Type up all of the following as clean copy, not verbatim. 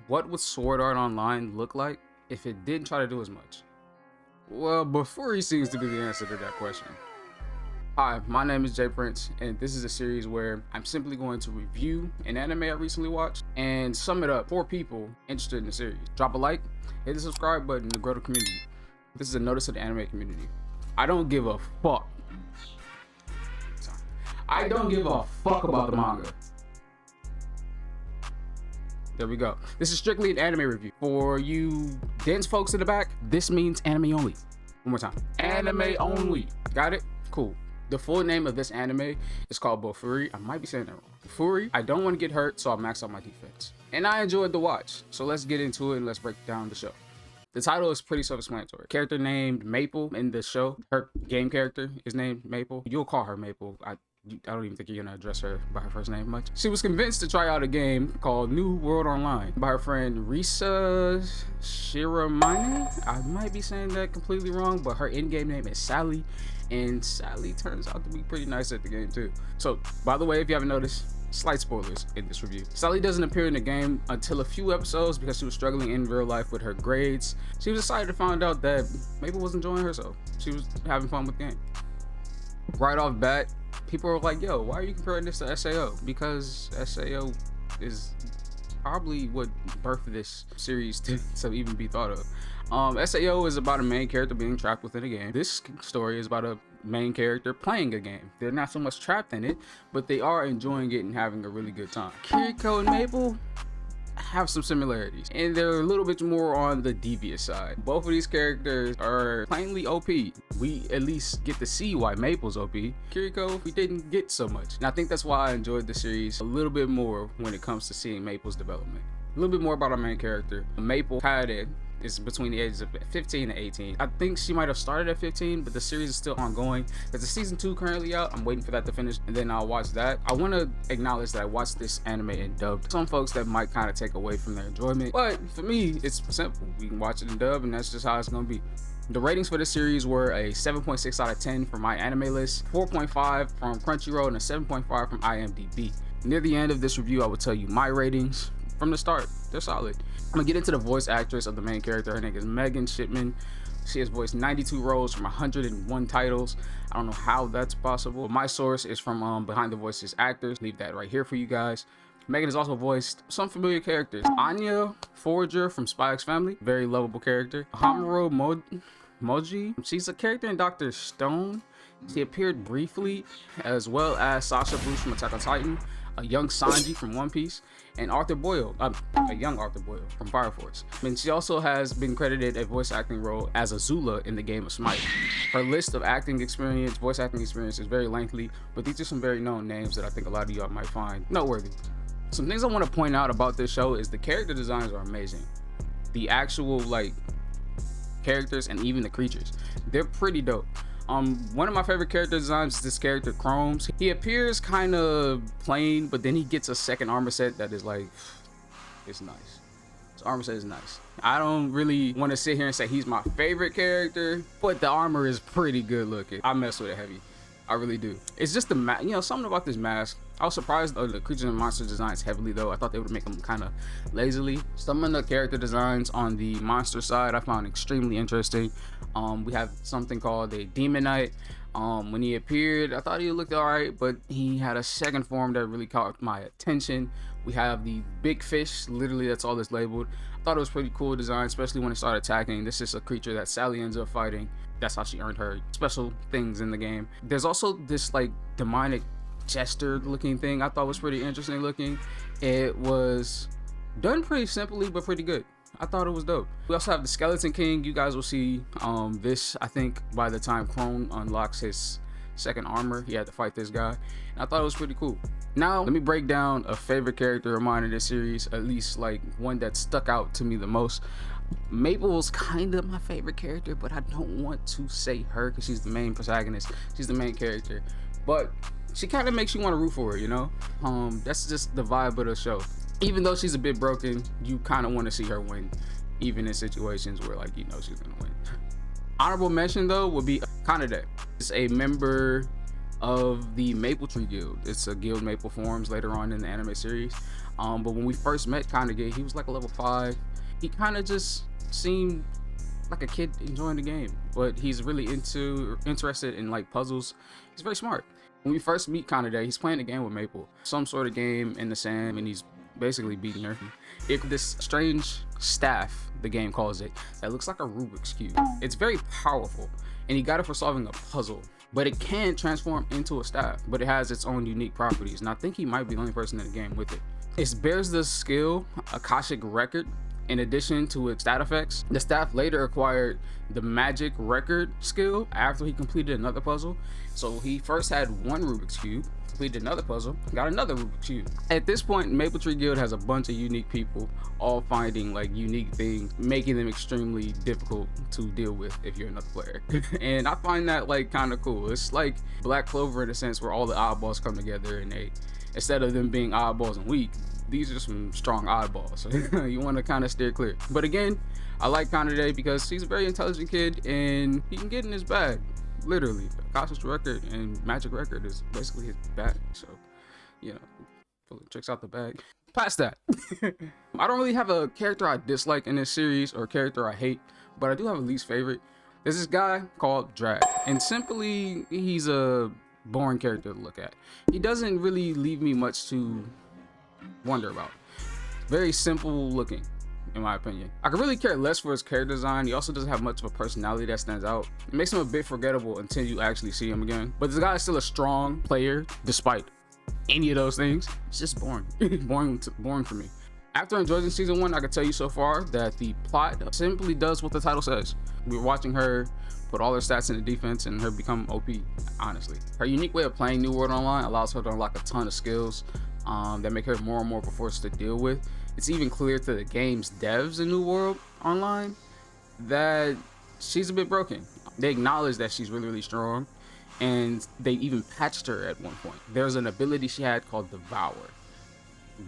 What would Sword Art Online look like if it didn't try to do as much? Well, Bofuri seems to be the answer to that question. Hi, my name is Jay Prince, and this is a series where I'm simply going to review an anime I recently watched and sum it up for people interested in the series. Drop a like, hit the subscribe button to grow the community. This is a notice of the anime community. I don't give a fuck. I don't give a fuck about the manga. There we go. This is strictly an anime review. For you dense folks in the back, this means anime only. One more time. Anime only. Got it? Cool. The full name of this anime is called Bofuri. I might be saying that wrong. Bofuri. I don't want to get hurt, so I'll max out my defense. And I enjoyed the watch. So let's get into it and let's break down the show. The title is pretty self-explanatory. Character named Maple in the show. Her game character is named Maple. You'll call her Maple. I don't even think you're gonna address her by her first name much. She was convinced to try out a game called New World Online by her friend Risa Shiramine. I might be saying that completely wrong, but her in-game name is Sally, and Sally turns out to be pretty nice at the game too. So, by the way, if you haven't noticed, slight spoilers in this review. Sally doesn't appear in the game until a few episodes because she was struggling in real life with her grades. She was excited to find out that Maple was enjoying herself. She was having fun with the game. Right off bat, people were like, yo, why are you comparing this to SAO? Because SAO is probably what birthed this series to even be thought of. SAO is about a main character being trapped within a game. This story is about a main character playing a game. They're not so much trapped in it, but they are enjoying it and having a really good time. Kiriko and Maple have some similarities, and they're a little bit more on the devious side. Both of these characters are plainly OP. We at least get to see why Maple's OP. Kiriko, we didn't get so much, and I think that's why I enjoyed the series a little bit more when it comes to seeing Maple's development. A little bit more about our main character. Maple Kade is between the ages of 15 and 18. I think she might have started at 15, but the series is still ongoing. There's a season 2 currently out. I'm waiting for that to finish, and then I'll watch that. I want to acknowledge that I watched this anime in dubbed. Some folks that might kind of take away from their enjoyment, but for me, it's simple. We can watch it in dub, and that's just how it's gonna be. The ratings for this series were a 7.6 out of 10 for my anime list, 4.5 from Crunchyroll, and a 7.5 from IMDb. Near the end of this review, I will tell you my ratings. From the start, they're solid. I'm gonna get into the voice actress of the main character. Her name is Megan Shipman. She has voiced 92 roles from 101 titles. I don't know how that's possible. My source is from Behind the Voices Actors. Leave that right here for you guys. Megan has also voiced some familiar characters. Anya Forager from Spy X Family, very lovable character. Hamuro Moji, she's a character in Dr. Stone. She appeared briefly, as well as Sasha Bruce from Attack on Titan, a young Sanji from One Piece, and Arthur Boyle, a young Arthur Boyle from Fire Force. And she also has been credited a voice acting role as Azula in the game of Smite. Her list of voice acting experience is very lengthy, but these are some very known names that I think a lot of y'all might find noteworthy. Some things I want to point out about this show is the character designs are amazing. The actual characters and even the creatures, they're pretty dope. One of my favorite character designs is this character Chromes. He appears kind of plain, but then he gets a second armor set that is it's nice. His armor set is nice. I don't really want to sit here and say he's my favorite character, but the armor is pretty good looking. I mess with it heavy. I really do. It's just the mask, something about this mask. I was surprised the creatures and monster designs heavily though. I thought they would make them kind of lazily. Some of the character designs on the monster side I found extremely interesting. We have something called a Demon Knight. When he appeared, I thought he looked alright, but he had a second form that really caught my attention. We have the big fish, literally that's all it's labeled. I thought it was pretty cool design, especially when it started attacking. This is a creature that Sally ends up fighting. That's how she earned her special things in the game. There's also this demonic jester looking thing I thought was pretty interesting looking. It was done pretty simply, but pretty good. I thought it was dope. We also have the Skeleton King. You guys will see this, I think, by the time Crone unlocks his second armor. He had to fight this guy, and I thought it was pretty cool. Now, let me break down a favorite character of mine in this series, at least one that stuck out to me the most. Maple's kind of my favorite character, but I don't want to say her because she's the main protagonist. She's the main character, but she kind of makes you want to root for her, That's just the vibe of the show. Even though she's a bit broken, you kind of want to see her win, even in situations where she's gonna win. Honorable mention though would be Kanade. It's a member of the Maple Tree Guild. It's a guild Maple forms later on in the anime series. But when we first met Kanage, he was like a level 5. He kind of just seemed like a kid enjoying the game, but he's really interested in like puzzles. He's very smart. When we first meet Kanade, he's playing a game with Maple, some sort of game in the sand, and he's basically beating her. This strange staff, the game calls it, that looks like a Rubik's Cube. It's very powerful, and he got it for solving a puzzle, but it can transform into a staff, but it has its own unique properties, and I think he might be the only person in the game with it. It bears the skill Akashic Record. In addition to its stat effects, the staff later acquired the Magic Record skill after he completed another puzzle. So he first had one Rubik's Cube, completed another puzzle, got another Rubik's Cube. At this point, Maple Tree Guild has a bunch of unique people, all finding like unique things, making them extremely difficult to deal with if you're another player. And I find that like kind of cool. It's like Black Clover in a sense, where all the oddballs come together, and they, instead of them being oddballs and weak, these are some strong oddballs. So you want to kind of steer clear. But again, I like Kanade because he's a very intelligent kid and he can get in his bag. Literally, Akashic Record and Magic Record is basically his bag. So, you know, pulling tricks out the bag. Past that. I don't really have a character I dislike in this series or character I hate, but I do have a least favorite. There's this guy called Drag, and simply he's a boring character to look at. He doesn't really leave me much to wonder about. Very simple looking, in my opinion. I could really care less for his character design. He also doesn't have much of a personality that stands out. It makes him a bit forgettable until you actually see him again. But this guy is still a strong player despite any of those things. It's just boring. boring for me. After enjoying season 1, I can tell you so far that the plot simply does what the title says. We're watching her put all her stats into defense and her become OP, honestly. Her unique way of playing New World Online allows her to unlock a ton of skills that make her more and more of a force to deal with. It's even clear to the game's devs in New World Online that she's a bit broken. They acknowledge that she's really strong, and they even patched her at one point. There's an ability she had called Devour.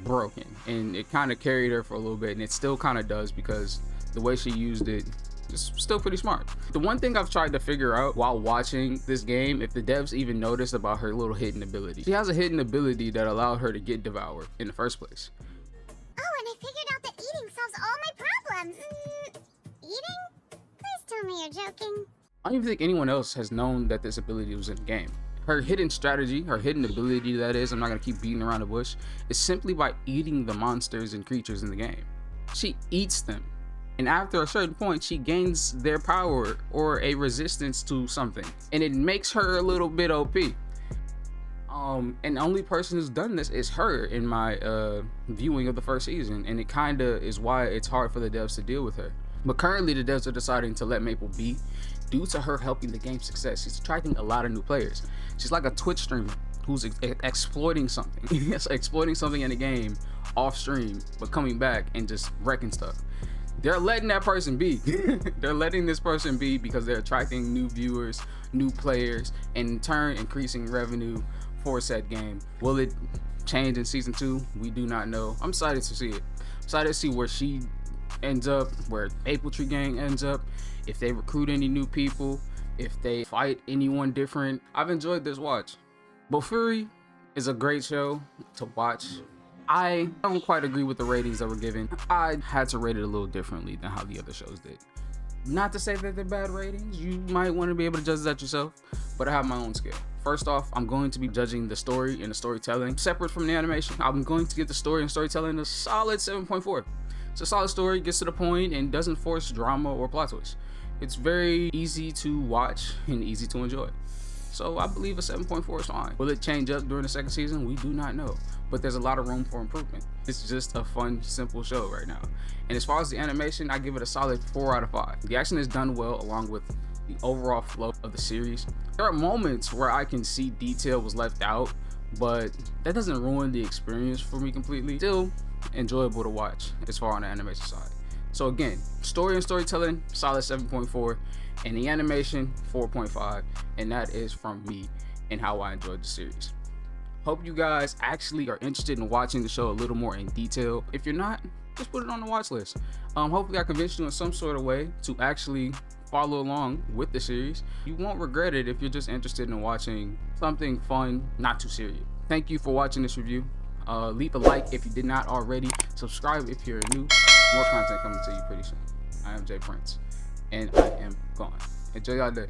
Broken, and it kind of carried her for a little bit, and it still kind of does because the way she used it is still pretty smart. The one thing I've tried to figure out while watching this game, if the devs even noticed about her little hidden ability. She has a hidden ability that allowed her to get devoured in the first place. Oh, and I figured out that eating solves all my problems. Eating? Please tell me you're joking. I don't even think anyone else has known that this ability was in the game. Her hidden strategy, her hidden ability, that is, I'm not gonna keep beating around the bush, is simply by eating the monsters and creatures in the game. She eats them, and after a certain point, she gains their power or a resistance to something, and it makes her a little bit OP. And the only person who's done this is her in my viewing of the first season, and it kinda is why it's hard for the devs to deal with her. But currently the devs are deciding to let Maple be due to her helping the game's success. She's attracting a lot of new players. She's like a Twitch streamer who's exploiting something. Yes, exploiting something in the game off stream, but coming back and just wrecking stuff. They're letting that person be. They're letting this person be because they're attracting new viewers, new players, and in turn increasing revenue for said game. Will it change in season 2? We do not know. I'm excited to see it. I'm excited to see where she ends up, where Maple Tree Gang ends up, if they recruit any new people, if they fight anyone different. I've enjoyed this watch. Bofuri is a great show to watch. I don't quite agree with the ratings that were given. I had to rate it a little differently than how the other shows did. Not to say that they're bad ratings, you might want to be able to judge that yourself, but I have my own scale. First off, I'm going to be judging the story and the storytelling separate from the animation. I'm going to give the story and storytelling a solid 7.4. It's a solid story, gets to the point, and doesn't force drama or plot twists. It's very easy to watch and easy to enjoy. So I believe a 7.4 is fine. Will it change up during the second season? We do not know, but there's a lot of room for improvement. It's just a fun, simple show right now. And as far as the animation, I give it a solid 4 out of 5. The action is done well along with the overall flow of the series. There are moments where I can see detail was left out, but that doesn't ruin the experience for me completely. Still enjoyable to watch as far on the animation side. So again, story and storytelling, solid 7.4, and the animation, 4.5, and that is from me and how I enjoyed the series. Hope you guys actually are interested in watching the show a little more in detail. If you're not, just put it on the watch list. Hopefully I convinced you in some sort of way to actually follow along with the series. You won't regret it if you're just interested in watching something fun, not too serious. Thank you for watching this review. Leave a like if you did not already. Subscribe if you're new. More content coming to you pretty soon. I am Jay Prince, and I am gone. Enjoy y'all day.